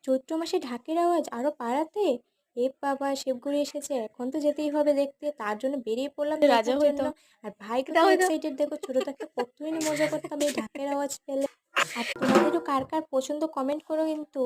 চৈত্র মাসে ঢাকের আওয়াজ আরো বাড়াতে এ বাবা শিবগুড়ি এসেছে, এখন তো যেতেই হবে দেখতে। তার জন্য বেরিয়ে পড়লাম রাজা দেখার হইতো। জন্য। আর ভাই এটা কত হইতো। এক্সাইটেড দেখো, ছোট থাকতে কতই না মজা করতাম এই ঢাকের আওয়াজ পেলে। আর তোমাদেরও কার কার পছন্দ কমেন্ট করো কিন্তু।